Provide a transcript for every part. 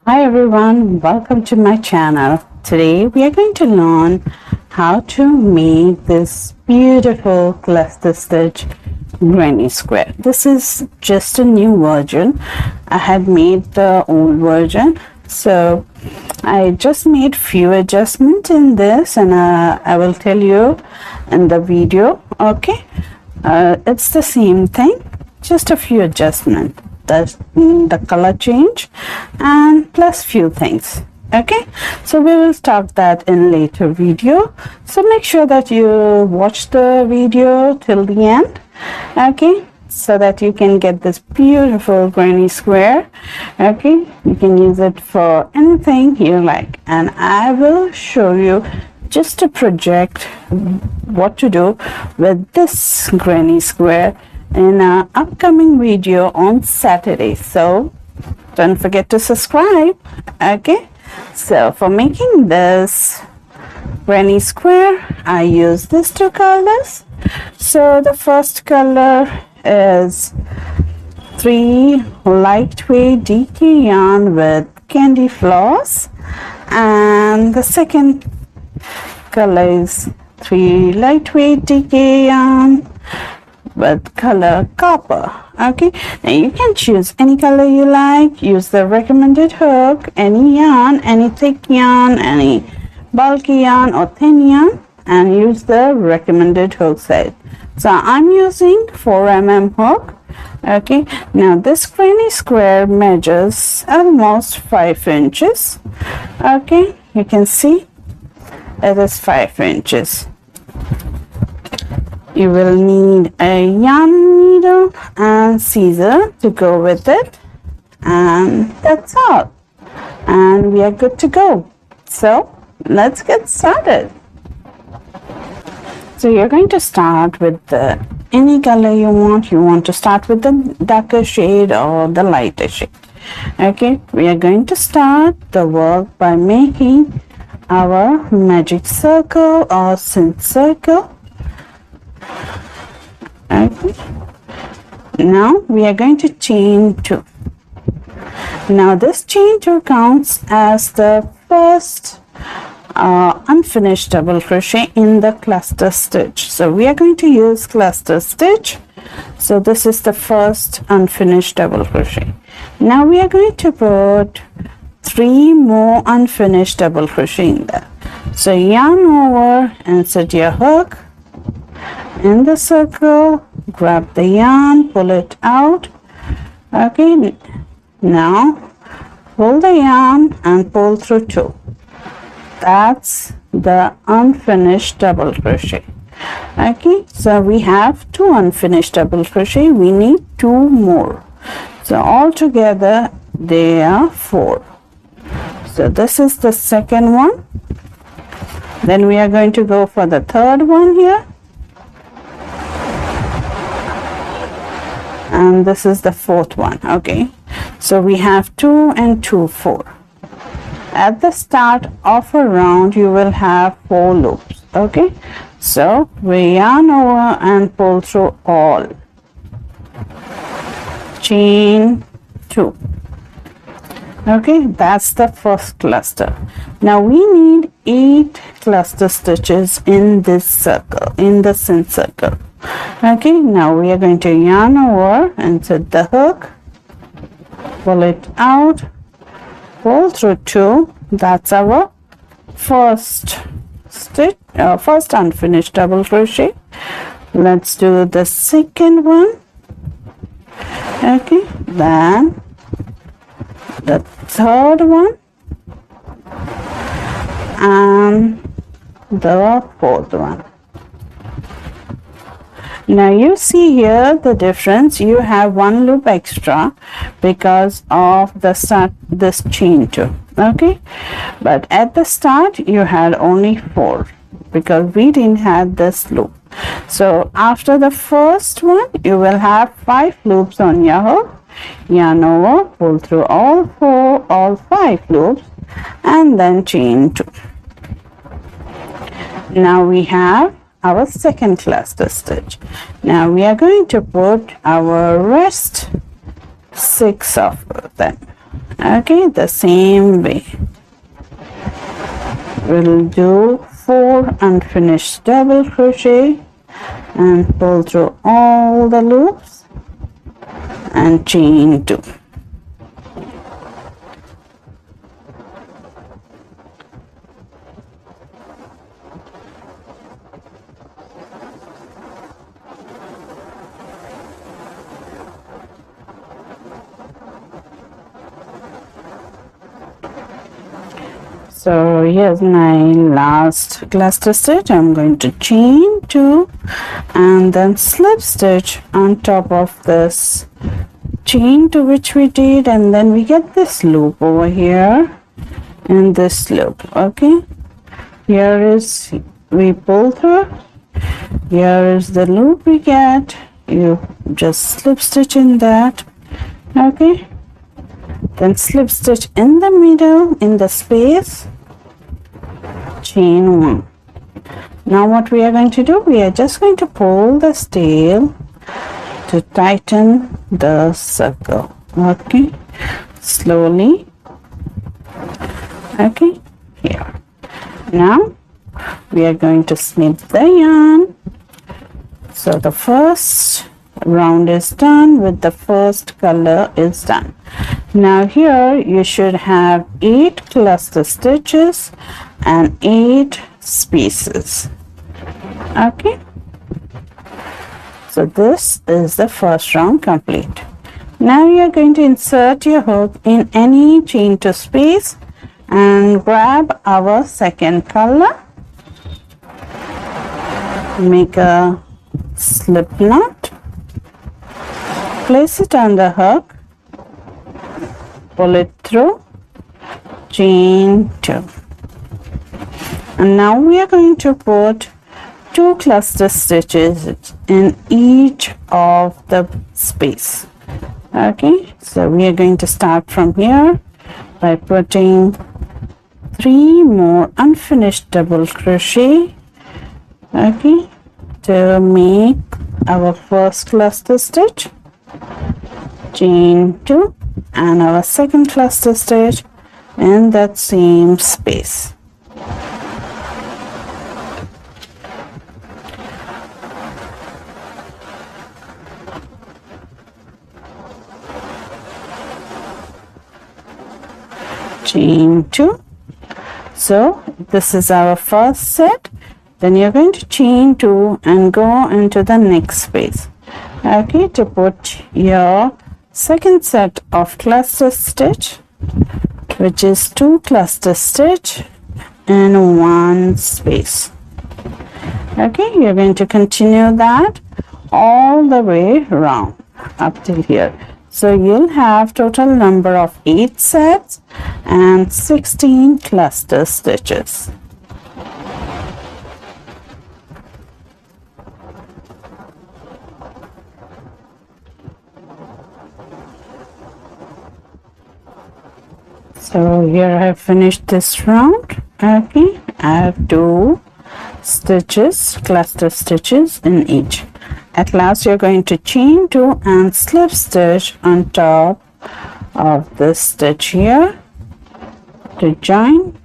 Hi everyone, welcome to my channel. Today we are going to learn how to make this beautiful cluster stitch granny square. This is just a new version. I had made the old version, so I just made few adjustments in this, and I will tell you in the video. Okay, it's the same thing, just a few adjustments. The color change and plus few things. Okay, so we will start that in later video, so make sure that you watch the video till the end. Okay, so that you can get this beautiful granny square. Okay, you can use it for anything you like, and I will show you just a project what to do with this granny square in an upcoming video on Saturday. So don't forget to subscribe. Okay, so for making this granny square I use these two colors. So the first color is 3 lightweight DK yarn with candy floss, and the second color is 3 lightweight DK yarn with color copper. Okay, now you can choose any color you like, use the recommended hook, any yarn, any thick yarn, any bulky yarn or thin yarn, and use the recommended hook size. So I'm using 4mm hook. Okay, now this granny square measures almost 5 inches. Okay, you can see it is 5 inches. You will need a yarn needle and scissor to go with it, and that's all, and we are good to go. So let's get started. So you're going to start with any color you want. You want to start with the darker shade or the lighter shade. Okay, we are going to start the work by making our magic circle or cinch circle. Okay, now we are going to chain 2. Now this chain 2 counts as the first unfinished double crochet in the cluster stitch. So we are going to use cluster stitch. So this is the first unfinished double crochet. Now we are going to put 3 more unfinished double crochet in there. So yarn over, insert your hook in the circle, grab the yarn, pull it out. Okay, now pull the yarn and pull through 2. That's the unfinished double crochet. Okay, so we have 2 unfinished double crochet. We need 2 more. So altogether they are 4. So this is the second one. Then we are going to go for the third one here. And this is the fourth one. Okay, so we have 2 and 2, 4. At the start of a round you will have 4 loops. Okay, so we yarn over and pull through all. Chain 2. Okay, that's the first cluster. Now we need 8 cluster stitches in this circle, in the cinch circle. Okay, now we are going to yarn over, insert the hook, pull it out, pull through 2. That's our first stitch, first unfinished double crochet. Let's do the second one. Okay, then the third one and the fourth one. Now you see here the difference. You have 1 loop extra because of the start, this chain 2. Okay, but at the start you had only 4 because we didn't have this loop. So after the first one you will have 5 loops on your hook, yarn over, pull through all 5 loops, and then chain 2. Now we have our second cluster stitch. Now we are going to put our rest 6 of them. Okay, the same way we'll do 4 unfinished double crochet and pull through all the loops and chain 2. So here's my last cluster stitch. I'm going to chain 2 and then slip stitch on top of this chain 2 which we did, and then we get this loop over here and this loop. Okay, here is, we pull through, here is the loop we get, you just slip stitch in that. Okay, then slip stitch in the middle in the space, chain 1. Now what we are going to do, we are just going to pull this tail to tighten the circle. Okay, slowly. Okay, here. Now we are going to snip the yarn. So the first round is done with the first color is done. Now here you should have 8 cluster stitches and 8 spaces. Okay, so this is the first round complete. Now you are going to insert your hook in any chain 2 space and grab our second color, make a slip knot, place it on the hook, pull it through, chain 2, and now we are going to put 2 cluster stitches in each of the space. Okay, so we are going to start from here by putting 3 more unfinished double crochet, okay, to make our first cluster stitch, chain 2, and our second cluster stitch in that same space. Chain 2. So this is our first set. Then you're going to chain 2 and go into the next space. Okay, to put your second set of cluster stitch, which is 2 cluster stitch in 1 space. Okay, you're going to continue that all the way around up till here. So you'll have total number of 8 sets and 16 cluster stitches. So here I have finished this round. Okay, I have 2 stitches, cluster stitches in each. At last you're going to chain 2 and slip stitch on top of this stitch here to join.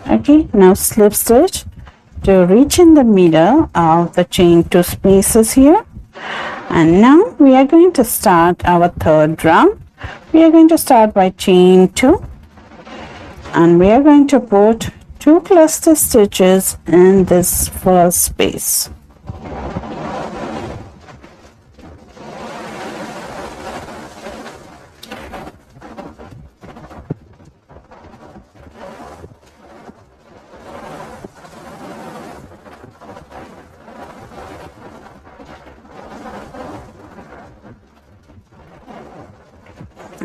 Okay, now slip stitch to reach in the middle of the chain 2 spaces here. And now we are going to start our third round. We are going to start by chain 2 and we are going to put 2 cluster stitches in this first space.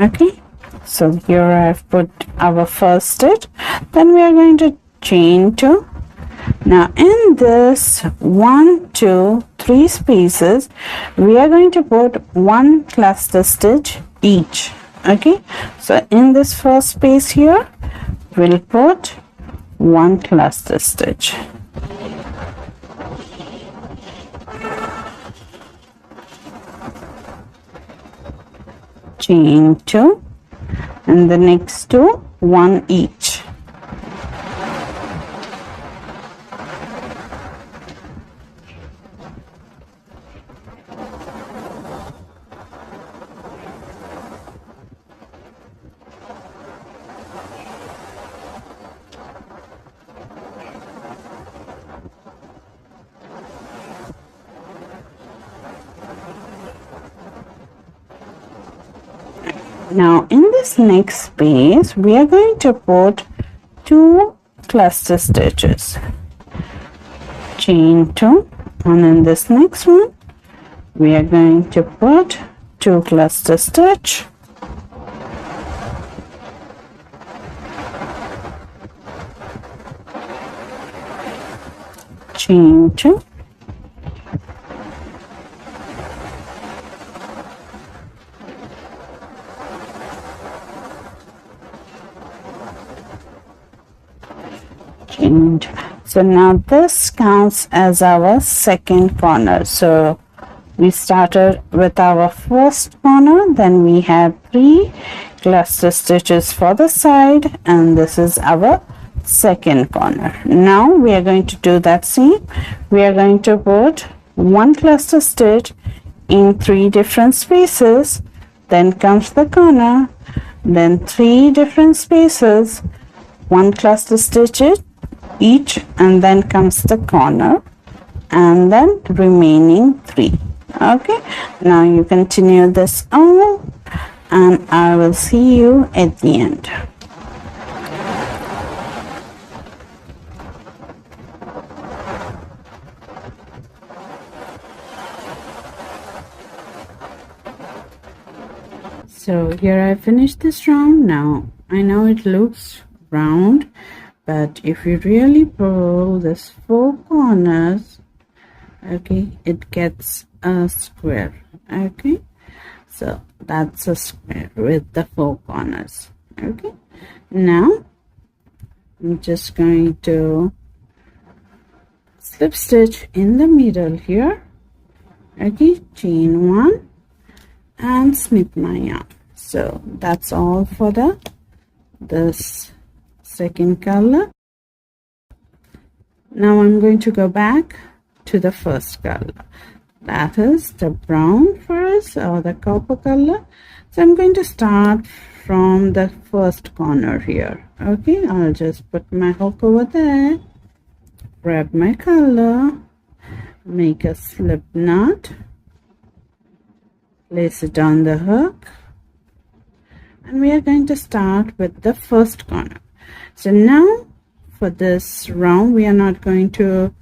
Okay, so here I have put our first stitch. Then we are going to chain 2. Now in this 1, 2, 3 spaces, we are going to put 1 cluster stitch each. Okay, so in this first space here, we'll put 1 cluster stitch. Chain 2, and the next two, one each. Now in this next space we are going to put two cluster stitches, chain 2, and in this next one we are going to put two cluster stitch, chain 2, chain 2. So now this counts as our second corner. So we started with our first corner, then we have 3 cluster stitches for the side, and this is our second corner. Now we are going to do that same. We are going to put one cluster stitch in 3 different spaces, then comes the corner, then 3 different spaces, one cluster stitch each, and then comes the corner, and then remaining 3. Okay, now you continue this all, and I will see you at the end. So here I finished this round. Now I know it looks round, but if you really pull this 4 corners, okay, it gets a square. Okay, so that's a square with the 4 corners. Okay, now I'm just going to slip stitch in the middle here. Okay, chain 1 and snip my yarn. So that's all for this second color. Now I'm going to go back to the first color, that is the brown first, or the copper color. So I'm going to start from the first corner here. Okay, I'll just put my hook over there, grab my color, make a slip knot, place it on the hook, and we are going to start with the first corner. So now for this round we are not going to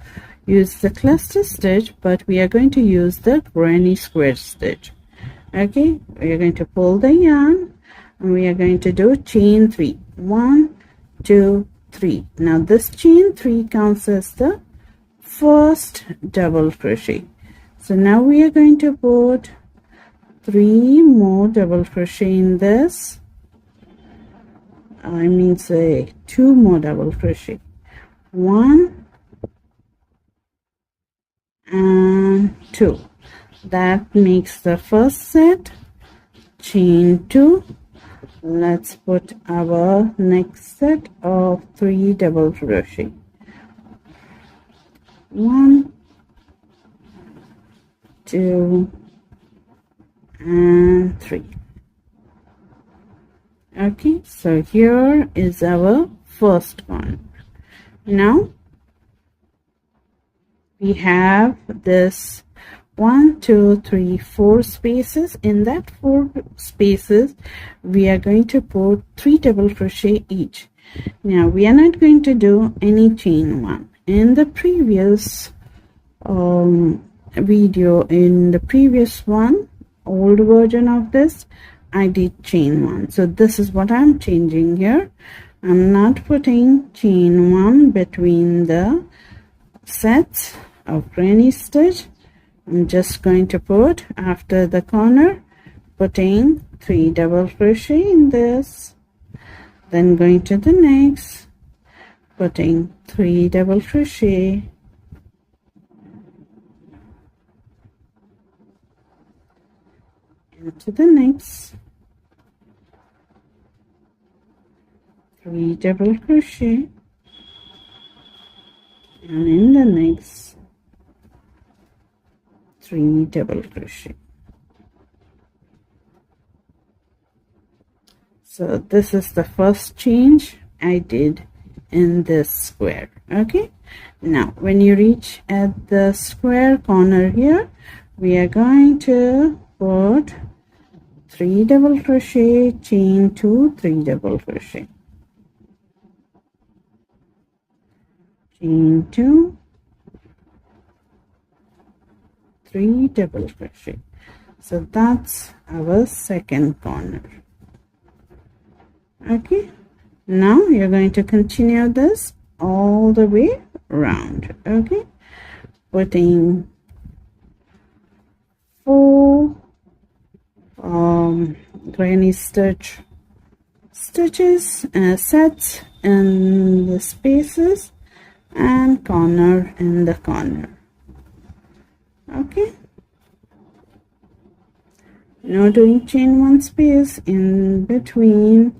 use the cluster stitch, but we are going to use the granny square stitch. Okay, we are going to pull the yarn and we are going to do chain 3. 1, 2, 3. Now this chain 3 counts as the first double crochet. So now we are going to put 3 more double crochet in this. I mean say 2 more double crochet. 1 and 2. That makes the first set. Chain 2. Let's put our next set of 3 double crochet. 1, 2 and 3. Okay, so here is our first one. Now we have this 1, 2, 3, 4 spaces. In that 4 spaces we are going to put 3 double crochet each. Now we are not going to do any chain 1. In the previous video, in the previous one, old version of this, I did chain 1. So this is what I'm changing here. I'm not putting chain 1 between the sets of granny stitch. I'm just going to put after the corner, putting 3 double crochet in this, then going to the next, putting 3 double crochet, into the next, 3 double crochet, and in the next 3 double crochet. So this is the first change I did in this square. Okay, now when you reach at the square corner here, we are going to put 3 double crochet, chain 2, 3 double crochet, chain 2, 3 double crochet. So that's our second corner. Okay, now you're going to continue this all the way around. Okay, putting 4 granny stitches sets in the spaces and corner in the corner. Okay, now doing chain 1 space in between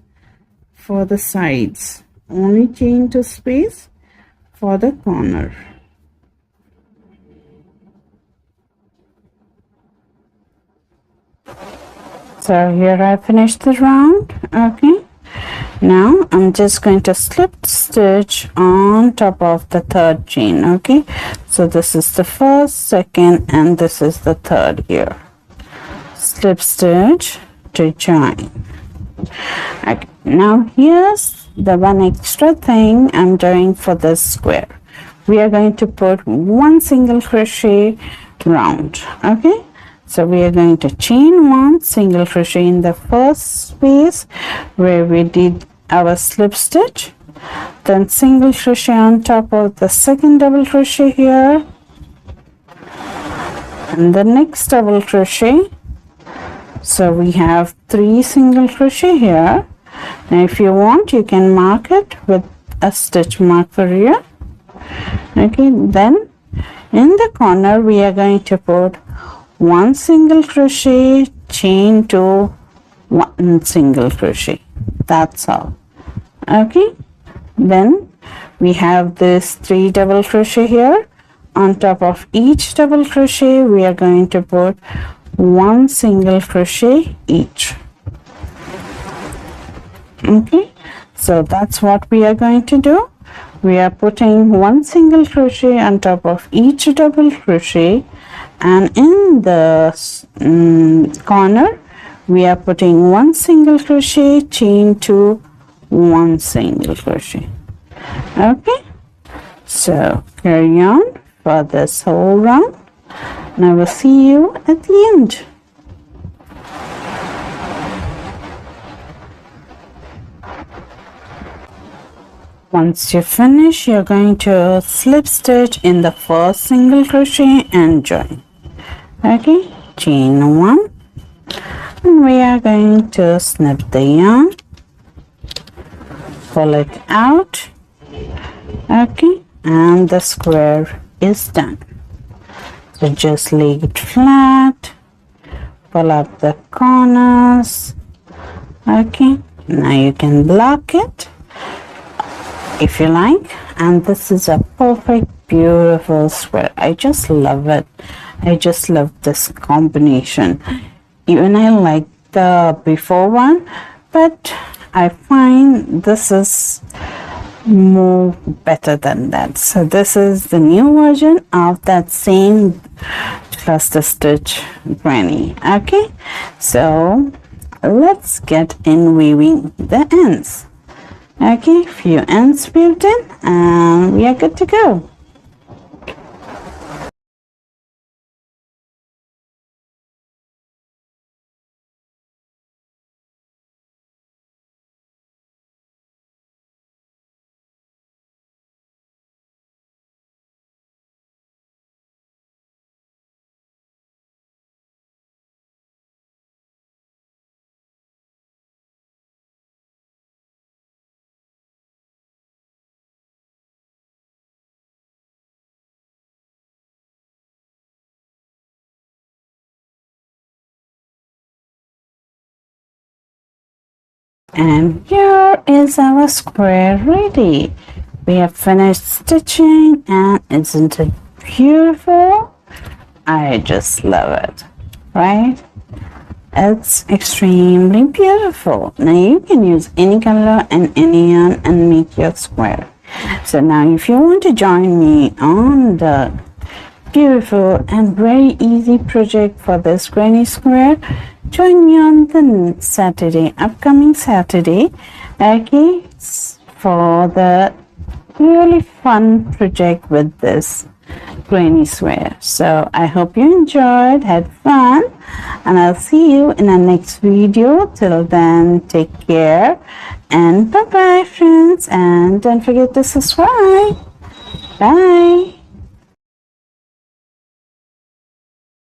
for the sides, only chain 2 space for the corner. So here I finished the round. Okay, now I'm just going to slip stitch on top of the third chain. Okay, so this is the first, second, and this is the third here. Slip stitch to join. Okay, now here's the one extra thing I'm doing for this square. We are going to put 1 single crochet round. Okay, so we are going to chain 1 single crochet in the first space where we did our slip stitch, then single crochet on top of the second double crochet here, and the next double crochet. So we have 3 single crochet here. Now if you want, you can mark it with a stitch marker here. Okay, then in the corner we are going to put 1 single crochet, chain 2, 1 single crochet. That's all. Okay, then we have this 3 double crochet here. On top of each double crochet we are going to put 1 single crochet each. Okay, so that's what we are going to do. We are putting 1 single crochet on top of each double crochet, and in the corner we are putting 1 single crochet, chain 2, 1 single crochet. Okay, so carry on for this whole round, and I will see you at the end. Once you finish, you're going to slip stitch in the first single crochet and join. Okay, chain 1, and we are going to snip the yarn, pull it out. Okay, and the square is done. So just lay it flat, pull up the corners. Okay, now you can block it if you like, and this is a perfect, beautiful square. I just love it. I just love this combination. Even I like the before one, but I find this is more better than that. So this is the new version of that same cluster stitch granny. Okay, so let's get in weaving the ends. Okay, few ends weaved in, and we are good to go. And here is our square ready. We have finished stitching, and isn't it beautiful? I just love it, right? It's extremely beautiful. Now you can use any color and any yarn and make your square. So now if you want to join me on the beautiful and very easy project for this granny square, join me on the Saturday, upcoming Saturday, okay, for the really fun project with this granny square. So I hope you enjoyed, had fun, and I'll see you in our next video. Till then, take care and bye bye friends, and don't forget to subscribe. Bye.